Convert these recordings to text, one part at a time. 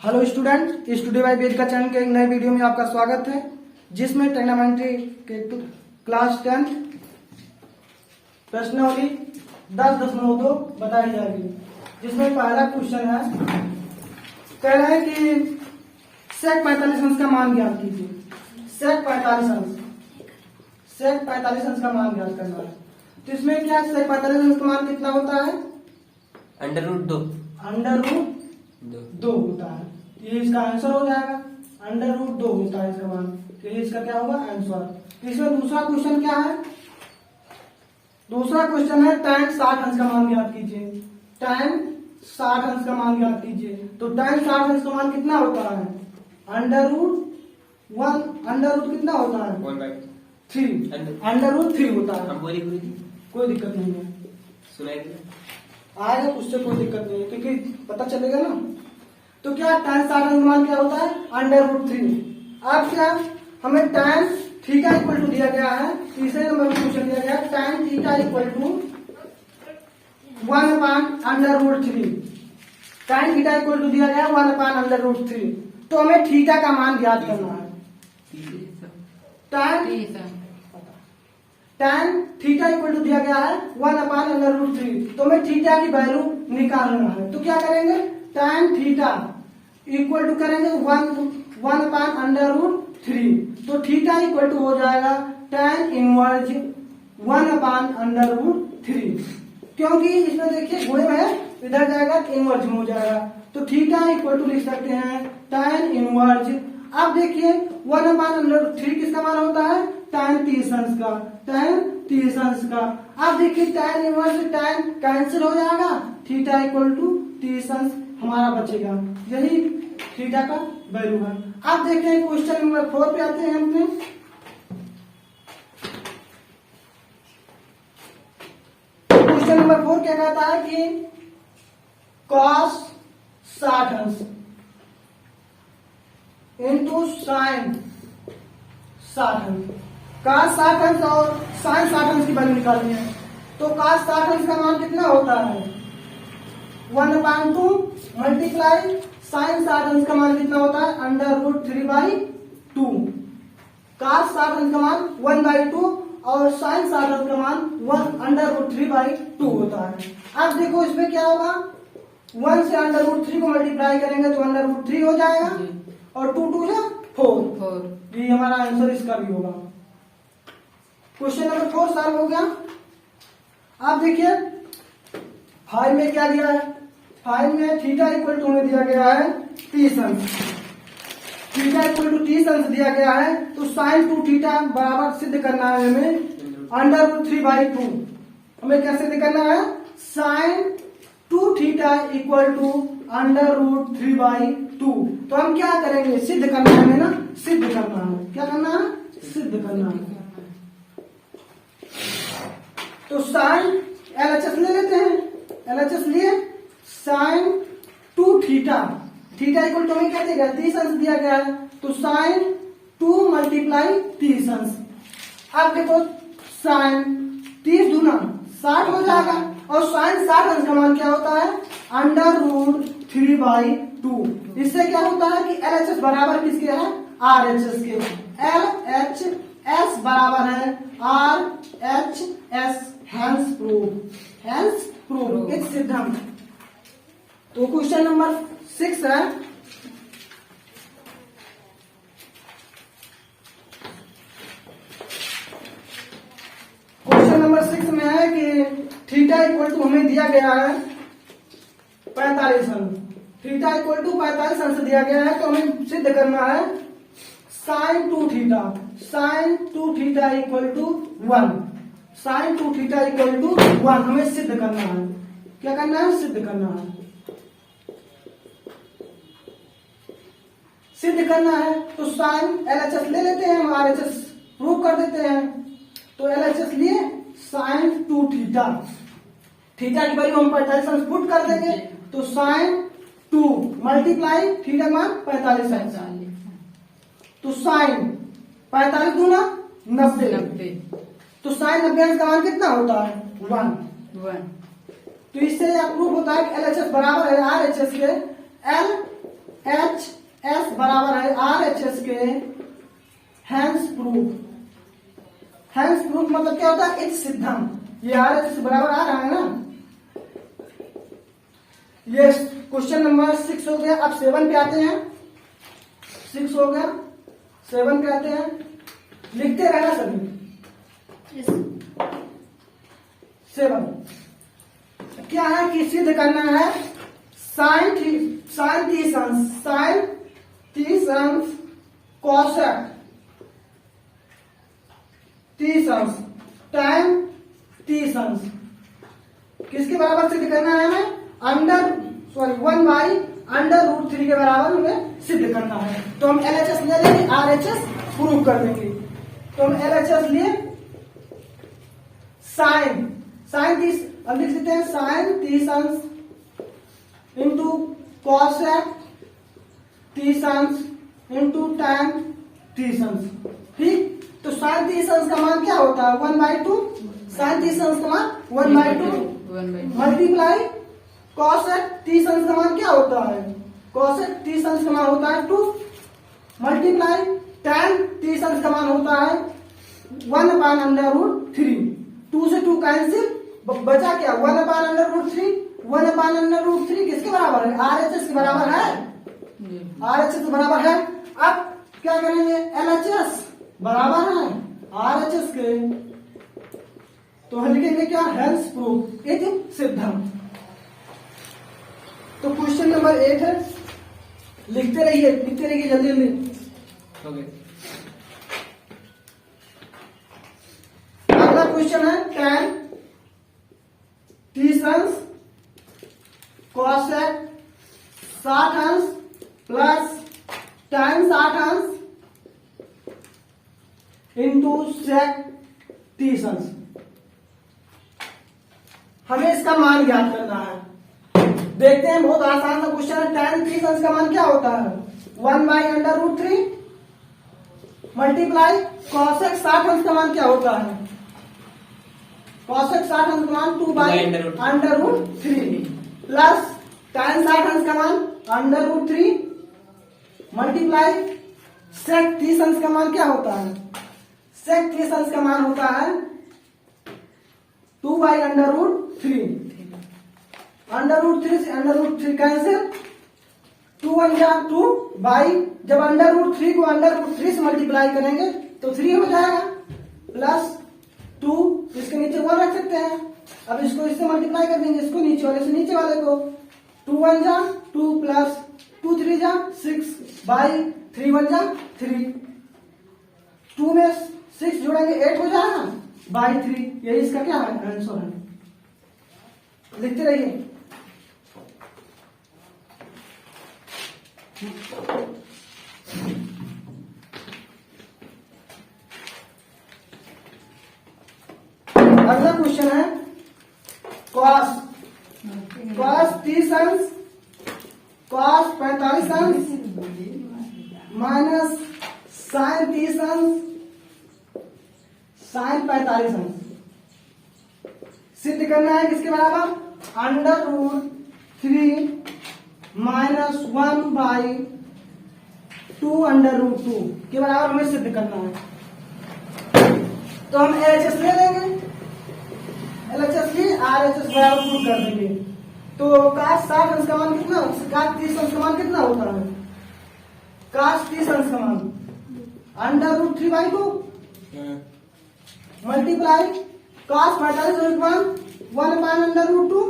Hello student, studio by Vedika channel के एक नए वीडियो में आपका स्वागत है, जिसमें ट्रिग्नोमेट्री के क्लास 10 प्रश्नावली 10.2 बताई जाएगी। जिसमें पहला क्वेश्चन है, कह रहे हैं कि sec 45 अंश का मान ज्ञात कीजिए। sec 45 अंश का मान ज्ञात करना है। तो इसमें क्या sec 45 अंश का मान कितना होता है? √2 होता है। ये इसका आंसर हो जाएगा। √2 होता है इसका मान। तो ये इसका क्या होगा? आंसर। इसमें दूसरा क्वेश्चन क्या है? दूसरा क्वेश्चन है tan 60 अंश का मान ज्ञात कीजिए। tan 60 अंश का मान ज्ञात कीजिए। तो tan 60 अंश का मान कितना होता है? √1 कितना होता है? 1/3 √3 होता है। कोई दिक्कत नहीं है, आएगा उससे कोई दिक्कत नहीं है, क्योंकि पता चलेगा ना। तो क्या tan 60 अंश मान क्या होता है? √3। अब क्या हमें tan थीटा इक्वल टू दिया गया है। तीसरे नंबर में क्वेश्चन दिया गया है tan theta equal to 1/√3। tan theta equal to दिया गया 1/√3। तो हमें थीटा का मान ज्ञात करना है। tan थीटा इक्वल टू दिया गया है 1/√3। तो हमें थीटा की वैल्यू निकालना है। तो क्या करेंगे? tan थीटा इक्वल टू करेंगे 1/√3। तो थीटा इक्वल टू हो जाएगा tan इनवर्स 1/√3। क्योंकि इसमें देखिए गुणे में है, इधर जाएगा इनवर्स में हो जाएगा। तो थीटा इक्वल टू लिख सकते हैं tan इनवर्स। अब देखिए 1/√3 किसका मान होता है? tan 30 अंश का। tan 30 अंश का। अब देखिए tan इनवर्स tan कैंसिल हो जाएगा, थीटा इक्वल टू 30 अंश हमारा बचेगा। यही थीटा का वैल्यू है। अब देखें क्वेश्चन नंबर 4 पे आते हैं अपने। क्वेश्चन नंबर 4 क्या कहता है कि cos 60 अंश इंटू sin 60 अंश। cos 60 अंश और sin 60 अंश की वैल्यू निकालनी है। तो cos 60 अंश का मान कितना होता है? 1/2 मल्टीप्लाई sin 60 अंश का मान कितना होता है? √3/2। cos 60 अंश का मान 1/2 और sin 60 अंश का मान √3/2 होता है। अब देखो इसमें क्या होगा, 1 से √3 को मल्टीप्लाई करेंगे तो √3 हो जाएगा और 2 2 या 4। ये हमारा आंसर इसका भी होगा। क्वेश्चन नंबर 4 सॉल्व हो गया। अब देखिए 5 में क्या दिया है? 5 में थीटा इक्वल टू में दिया गया है 30 अंश। थीटा इक्वल टू 30 अंश दिया गया है। तो sin 2 थीटा बराबर सिद्ध करना है हमें √3/2। हमें क्या सिद्ध करना है? sin 2 theta equal to √3/2। तो हम क्या करेंगे? सिद्ध करना है हमें ना, सिद्ध करना है। क्या करना है? सिद्ध करना है। तो sin LHS ले लेते हैं। LHS लिए sin 2 थीटा इक्वल टू हमें क्या दिया गया? 30 अंश दिया गया है। तो sin 2 मल्टीप्लाई 30 अंश। अब देखो sin 30 दूना 60 हो जाएगा और sin 60 अंश का मान क्या होता है? √3/2। इससे क्या होता है कि LHS बराबर किसके है? RHS के। LHS बराबर है RHS। हैंस प्रूव इट्स सिद्धांत। तो क्वेश्चन नंबर 6 है, क्वेश्चन नंबर 6 में है कि थीटा इक्वल टू हमें दिया गया है 45 अंश। थीटा इक्वल टू 45 अंश दिया गया है। तो हमें सिद्ध करना है sin 2 theta equal to 1। sin 2 theta equal to 1 हमें सिद्ध करना है। क्या करना है? सिद्ध करना है। सिद्ध करना है तो sin LHS ले लेते हैं, हम RHS प्रूव कर देते हैं। तो LHS लिए sin 2 थीटा की वैल्यू हम 45 अंश पुट कर देंगे। तो sin 2 मल्टीप्लाई थीटा मान 45 अंश। तो sin 45 दूना 90। तो sin 90 अंश का मान कितना होता है? 1। तो इससे यह प्रूव होता है कि LHS बराबर है RHS के। L एच एस बराबर है आर एच एस के हेंस प्रूफ। हेंस प्रूफ मतलब क्या होता है? इस सिद्धम। ये आर एच एस बराबर आ रहा है ना। ये क्वेश्चन नंबर 6 हो गया। अब 7 पे आते हैं। 6 हो गया, 7 पे आते हैं। लिखते रहना सभी। 7 क्या है कि सिद्ध करना है साइन तीसंस कोसेक तीसंस टाइम तीसंस किसके बराबर सिद्ध करना है हमें? 1/√3 के बराबर हमें सिद्ध करना है। तो हम LHS ले लेंगे, RHS प्रूव कर देंगे। तो हम LHS लिए साइन तीस, अब लिख देते हैं साइन तीसंस इंटू कॉसेक तीसंस इंटू टैन तीसंस। ठीक, तो साइन तीसंस का मान क्या होता है? 1/2। साइन तीसंस का मान 1/2 मल्टीप्लाई कॉसेक तीसंस का मान क्या होता है? कॉसेक तीसंस का मान होता है 2 मल्टीप्लाई टैन तीसंस का मान होता है 1/√3। 2 से 2 कैंसिल, बचा क्या? 1/√3। 1/√3 किसके बराबर है? RHS के बराबर है। RHS के बराबर है। अब क्या करेंगे? LHS बराबर है RHS के, तो हम लिखेंगे क्या? हेंस प्रूफ इति सिद्धम। तो क्वेश्चन नंबर 8 है। लिखते रहिए जल्दी जल्दी। अगला क्वेश्चन है tan तीसंस कोसेक 60 अंश प्लस tan 60 अंश इंटू सेक 30 अंश। हमें इसका मान ज्ञात करना है। देखते हैं, बहुत आसान सा क्वेश्चन है। tan 30 अंश का मान क्या होता है? 1/√3 मल्टीप्लाई कॉसेक 60 अंश का मान क्या होता है? कॉसेक 60 अंश का मान 2/√3 प्लस tan 60 अंश का मान √3 मल्टीप्लाई सेक 30 अंश का मान क्या होता है? सेक 30 अंश का मान होता है 2/√3। √3 से √3 कैंसिल, 2 1 जा 2 बाई, जब √3 को √3 से मल्टीप्लाई करेंगे तो 3 हो जाएगा, प्लस 2 इसके नीचे 1 रख सकते हैं। अब इसको इससे मल्टीप्लाई कर देंगे, इसको नीचे वाले से नीचे वाले को। 2 1 जा 2 प्लस 2 3 जा 6 बाई 3 1 जा 3। 2 में 6 जोड़ेंगे 8 हो जाएगा बाई 3। यही इसका क्या है? आंसर है। लिखते रहिए। अगला क्वेश्चन है cos 30 अंश cos 45 अंश माइनस sin 30 अंश sin 45 अंश सिद्ध करना है किसके बराबर? √3 माइनस 1/2 √2 के बराबर हमें सिद्ध करना है। तो हम LHS ले लेंगे, LHS लिए RHS बराबर प्रूव कर देंगे। तो cos 60 अंश का मान कितना? cos 30 अंश का मान कितना होता है? cos 30 अंश का मान √3/2 मल्टीप्लाई cos 45 अंश का मान 1/√2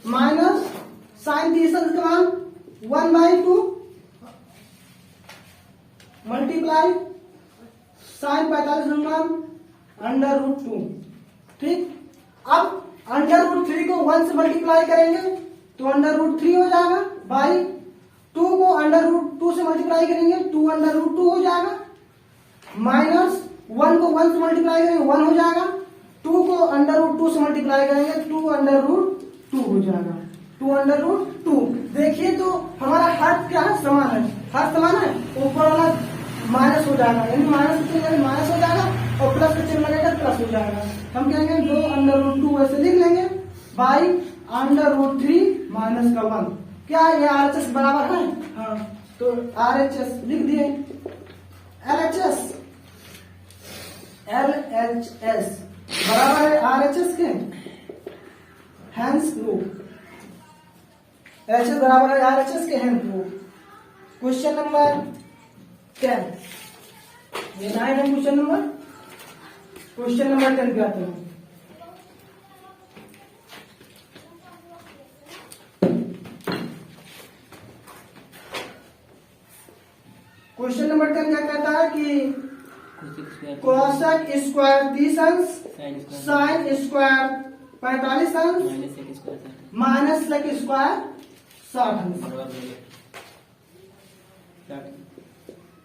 माइनस sin 30 अंश का मान 1/2 मल्टीप्लाई sin 45 अंश का मान √2। ठीक, अब √3 को 1 से मल्टीप्लाई करेंगे तो √3 हो जाएगा, बाई 2 को √2 से मल्टीप्लाई करेंगे 2 हो जाएगा, माइनस 1 को 1 से मल्टीप्लाई करेंगे 1 हो जाएगा, 2 को √2 से मल्टीप्लाई करेंगे 2 हो जाएगा, 2 देखिए तो हमारा हाथ क्या है? समान है, हाथ समान है, ऊपर वाला माइनस हो जाएगा, यानी माइनस का चिन्ह माइनस हो जाएगा और प्लस का चिन्ह लगेगा प्लस हो जाएगा। हम कहेंगे 2 √2 ऐसे लिख लेंगे बाई √3 माइनस का 1 क्या ये RHS बराबर है? हाँ, तो RHS लिख दिए, LHS बराबर है RHS के, हैंस प्रूफ, LHS बराबर है RHS के, हैंस प्रूफ। क्वेश्चन नंबर 10, ये 9 है क्वेश्चन नंबर। क्वेश्चन नंबर 10 पे आते हैं। क्वेश्चन नंबर 10 क्या कहता है कि कोसेक स्क्वायर 30 अंश, साइन स्क्वायर 45 अंश, माइनस सेक स्क्वायर 60 अंश,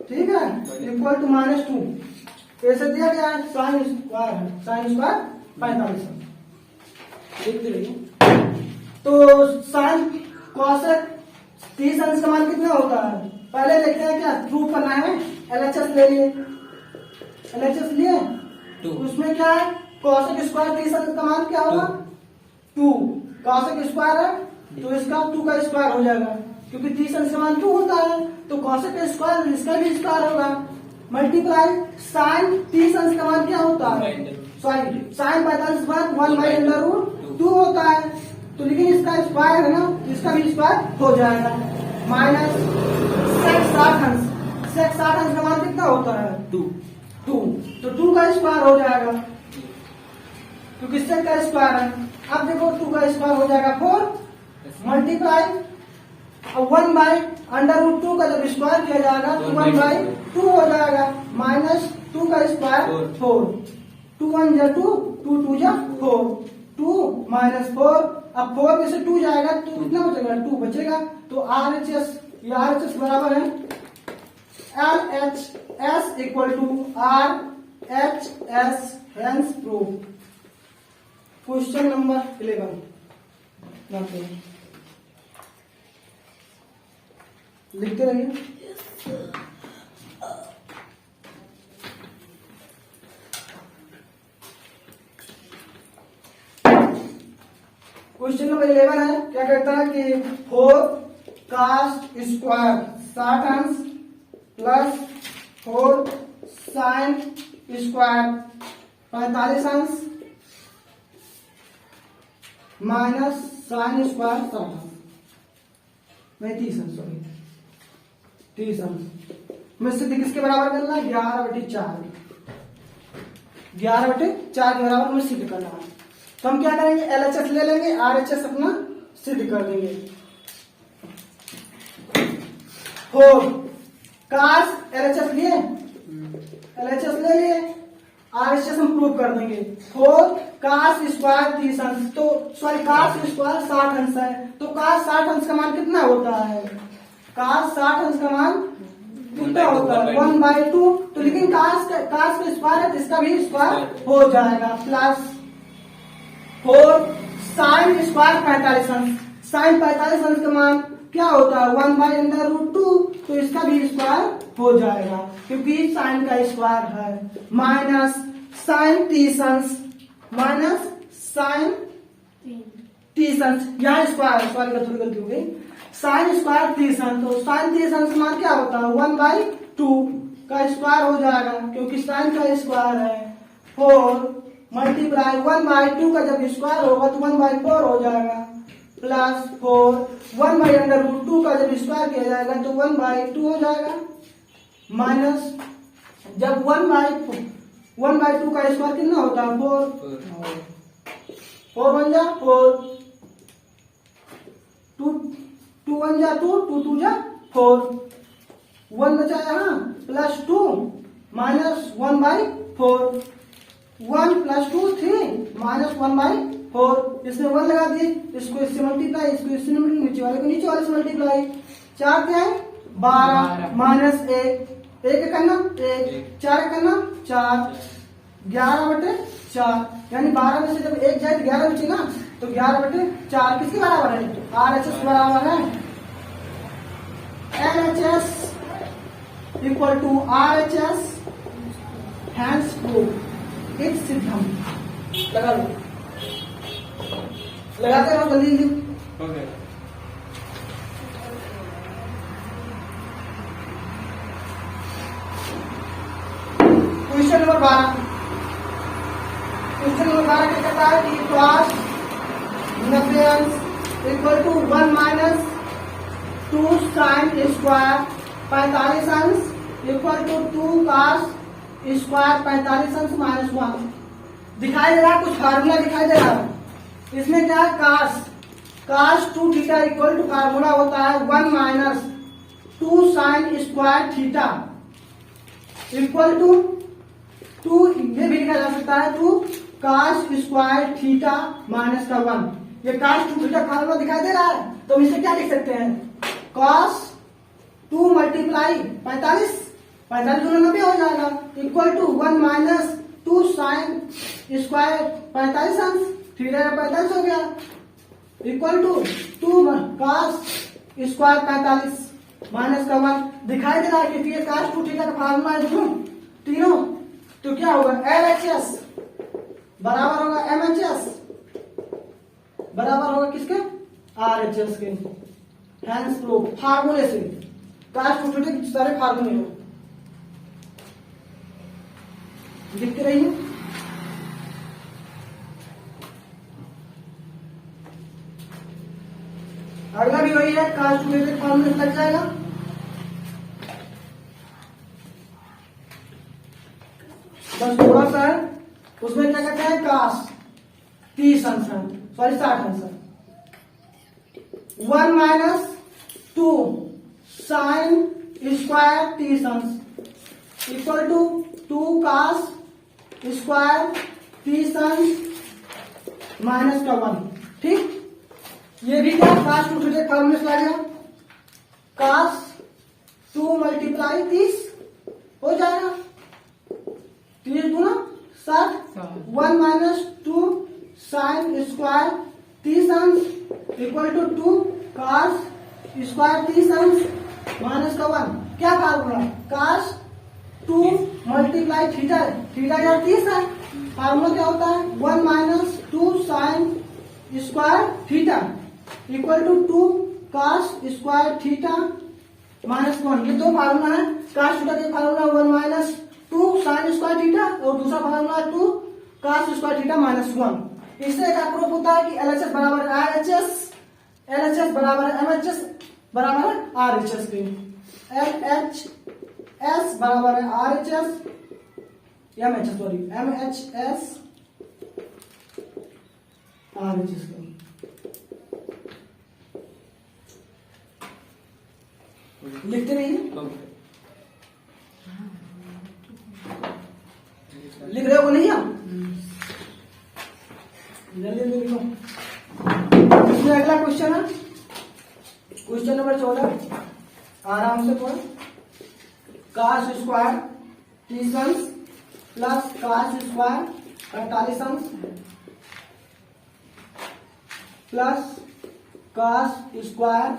ठीक है, इक्वल टू -2। ऐसे दिया गया है, साइन स्क्वायर है, साइन स्क्वायर 45 अंश लिख दीजिए। तो साइन कोसेक 30 अंश का मान कितना होता है? पहले देखते हैं, क्या प्रूफ करना है। LHS ले लिए, LHS लिए, उसमें क्या है, कोसेक स्क्वायर 30 अंश का मान क्या होगा? 2। कोसेक स्क्वायर है तो इसका 2 का स्क्वायर हो जाएगा, क्योंकि 30 अंश का मान 2 होता है, तो कोसेक का स्क्वायर इसका भी स्क्वायर होगा। मल्टीप्लाई साइन 30 अंश का मान क्या होता है? साइन 45 बार 1/√2 होता है, तो लेकिन इसका स्क्वायर है ना, इसका भी स्क्वायर हो जाएगा। माइनस सेक 60 अंश, सेक 60 अंश का मान कितना होता है? 2, तो 2 का स्क्वायर हो जाएगा, क्योंकि सेक का स्क्वायर है। अब देखो 2 का स्क्वायर हो जाएगा 4, मल्टीप्लाई 1/√2 का जब स्क्वायर किया जाएगा तो 1/2 हो जाएगा, माइनस 2 का स्क्वायर 4, 2 1 जा 2, 2 2 जा 4, 2 - 4, अब 4 में से 2 जाएगा तो कितना बचेगा? 2 बचेगा। तो RHS, ये RHS बराबर है LHS equal to RHS, hence proof. Question number 11 लिखते रहिए। क्वेश्चन नंबर 11 है, क्या कहता है कि 4 cos स्क्वायर 60 अंश प्लस 4 साइन स्क्वायर 45 अंश माइनस साइन स्क्वायर 60 अंश, नहीं 30 अंश, सॉरी 30 अंश में से किसके बराबर करना है? 11/4, 11/4 के बराबर में सिद्ध करना है। तो हम क्या करेंगे? LHS ले लेंगे, RHS अपना सिद्ध कर देंगे। 4 cos, LHS लिए, LHS ले लिए, RHS हम प्रूव कर देंगे। 4 cos स्क्वायर 30 अंश, तो सॉरी cos स्क्वायर 60 अंश है, तो cos 60 अंश का मान कितना होता है? cos 60 अंश का मान कितना होता है? 1/2। तो लेकिन cos का स्क्वायर है तो इसका भी स्क्वायर हो जाएगा, प्लस 4 साइन स्क्वायर 45 अंश, साइन 45 अंश का मान क्या होता है? 1/√2, तो इसका भी स्क्वायर हो जाएगा, क्योंकि साइन का स्क्वायर है। माइनस साइन 30 अंश, माइनस साइन 30 अंश, यहाँ स्क्वायर, सॉरी का थोड़ी गलती हो गई, साइन स्क्वायर 30 अंश, तो साइन 30 अंश का मान क्या होता है? 1/2 का स्क्वायर हो जाएगा, क्योंकि साइन का स्क्वायर है 4 मल्टीप्लाई 1/2 का जब स्क्वायर होगा तो 1/4 हो जाएगा, प्लस 4 1/√2 का जब स्क्वायर किया जाएगा तो 1/2 हो जाएगा, माइनस जब 1/2 का स्क्वायर कितना होता है? 4, 4 1 जा 4, 2 1 जा 2, 2 2 जा 4, 1 बचा यहाँ, प्लस 2 माइनस 1/4, 1 + 2 3 माइनस 1/4, इसमें 1 लगा दिए, इसको इससे मल्टीप्लाई, इसको इससे नीचे वाले को नीचे वाले से मल्टीप्लाई, 4 क्या है? 12 माइनस 1, 1 करना 1, 4 करना 4, 11/4, यानी 12 में से जब 1 जाए तो 11 बचेगा, तो 11/4 किसके बराबर है? RHS बराबर है LHS equal to RHS, hence proof. एक सिद्धम लगा लो, लगाते रहो जल्दी। क्वेश्चन नंबर 12 क्या कहता है कि cos 90 अंश equal to 1 minus 2 sine square 45 अंश इक्वल टू 2 cos स्क्वायर 45 अंश माइनस 1। दिखाई दे रहा है, कुछ फार्मूला दिखाई दे रहा है। इसमें क्या है, cos 2 theta equal to formula होता है 1 minus 2 sine square theta equal to 2, ये भी लिखा जा सकता है 2 cos स्क्वायर थीटा माइनस का 1। ये cos 2 थीटा फार्मूला दिखाई दे रहा है, तो इसे क्या लिख सकते हैं, cos 2 मल्टीप्लाई 45 दूना 90 हो जाएगा equal to 1 minus 2 sine square 45 अंश थीटा 45 हो गया equal to 2 cos square 45 minus का 1। दिखाई दे रहा है कि cos 2 थीटा का फार्मूला है तीनों, तो क्या होगा, LHS बराबर होगा MHS बराबर होगा किसके, RHS के। हैंस प्रूफ फार्मूले से cos 2 थीटा के सारे फार्मूले हो दिखते रहिए। अगला भी वही है, cos 2 थीटा फार्मूले से लग जाएगा। बस थोड़ा सा है, उसमें क्या कहते हैं, cos 30 अंश, सॉरी 60 अंश 1 माइनस 2 साइन स्क्वायर 30 अंश इक्वल टू 2 cos स्क्वायर 30 अंश माइनस का 1। ठीक, ये भी क्या cos 2 थीटा फार्मूले से लगेगा, cos 2 मल्टीप्लाई 30 हो जाएगा 30 गुना 60 1 माइनस 2 साइन स्क्वायर 30 अंश इक्वल टू 2 cos स्क्वायर 30 अंश माइनस का 1। क्या फार्मूला, cos 2 मल्टीप्लाई थीटा या 30 है, फार्मूला क्या होता है 1 minus 2 sine square theta equal to 2 cos square theta minus 1। ये दो फार्मूला है, cos थीटा का formula 1 minus 2 sine square theta और दूसरा formula 2 cos square theta minus 1। इससे क्या प्रूफ होता है कि LHS बराबर RHS, LHS बराबर MHS बराबर RHS के। LHS बराबर है RHS MHS, sorry MHS RHS के। लिखते नहीं, लिख रहे हो नहीं आप, जल्दी लिखो। इसमें अगला क्वेश्चन है, क्वेश्चन नंबर 14, आराम से पढ़ो। cos स्क्वायर 30 अंश प्लस cos स्क्वायर 48 अंश प्लस cos स्क्वायर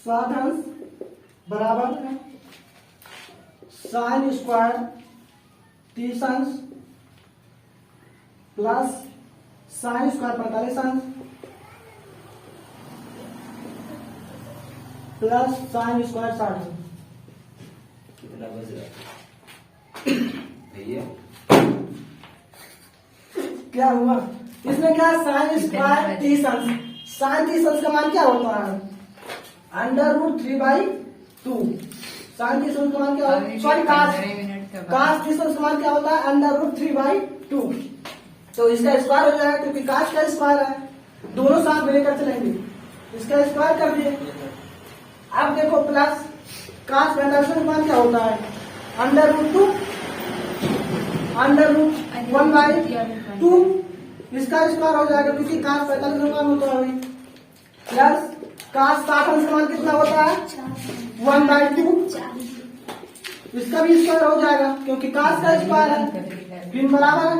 60 अंश बराबर है साइन स्क्वायर 30 अंश प्लस साइन स्क्वायर 45 अंश प्लस साइन स्क्वायर 60 अंश। कितना बच रहा भैया, क्या हुआ इसमें, क्या साइन स्क्वायर 30 अंश, साइन 30 अंश का मान क्या होता है, √3/2। साइन 30 अंश का मान क्या होता है, सॉरी cos 30 अंश का मान क्या होता है, √3/2। तो इसका स्क्वायर हो जाएगा क्योंकि cos का स्क्वायर है, दोनों साथ में लेकर चलेंगे, इसका स्क्वायर कर दिए। अब देखो प्लस cos 45 का मान क्या होता है, √2 √1/2, इसका स्क्वायर हो जाएगा क्योंकि cos 45 का मान होता है प्लस cos 60 अंश का मान कितना होता है 1/2, इसका भी स्क्वायर हो जाएगा क्योंकि cos का स्क्वायर है, फिर बराबर है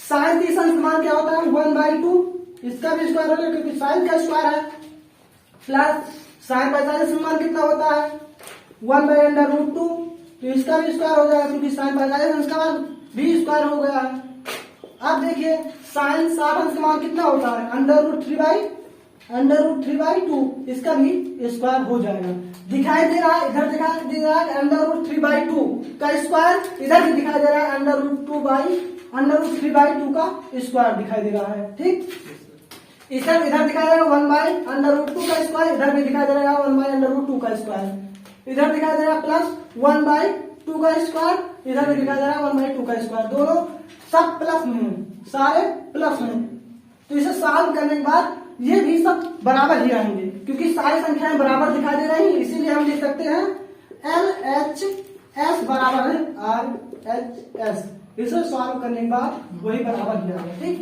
साइन 30 अंश का मान क्या होता है 1/2, इसका भी स्क्वायर होगा क्योंकि साइन का स्क्वायर है प्लस साइन 45 का मान कितना होता है 1/√2, तो इसका भी स्क्वायर हो जाएगा क्योंकि साइन 45 अंश का मान भी स्क्वायर हो गया है। अब देखिए साइन 60 अंश का मान कितना होता है √3/2, इसका भी स्क्वायर हो जाएगा। दिखाई दे रहा है, इधर दिखाई दे रहा है √3/2 का स्क्वायर, इधर भी दिखाई दे रहा है √3/2 का स्क्वायर दिखाई दे रहा है। ठीक, इधर दिखाई दे रहा है 1/√2 का स्क्वायर, इधर भी दिखाई दे रहा है 1/√2 का स्क्वायर, इधर दिखाई दे रहा है प्लस 1/2 का स्क्वायर, इधर भी दिखाई दे रहा है 1/2 का स्क्वायर। दोनों सब प्लस में हैं, सारे प्लस में। तो इसे सॉल्व करने के बाद ये भी सब बराबर ही आएंगे, क्योंकि सारी संख्याएं बराबर दिखाई दे रही हैं, इसीलिए हम लिख सकते हैं LHS बराबर है RHS। इसे सॉल्व करने के बाद वही बराबर ही आएगा। ठीक,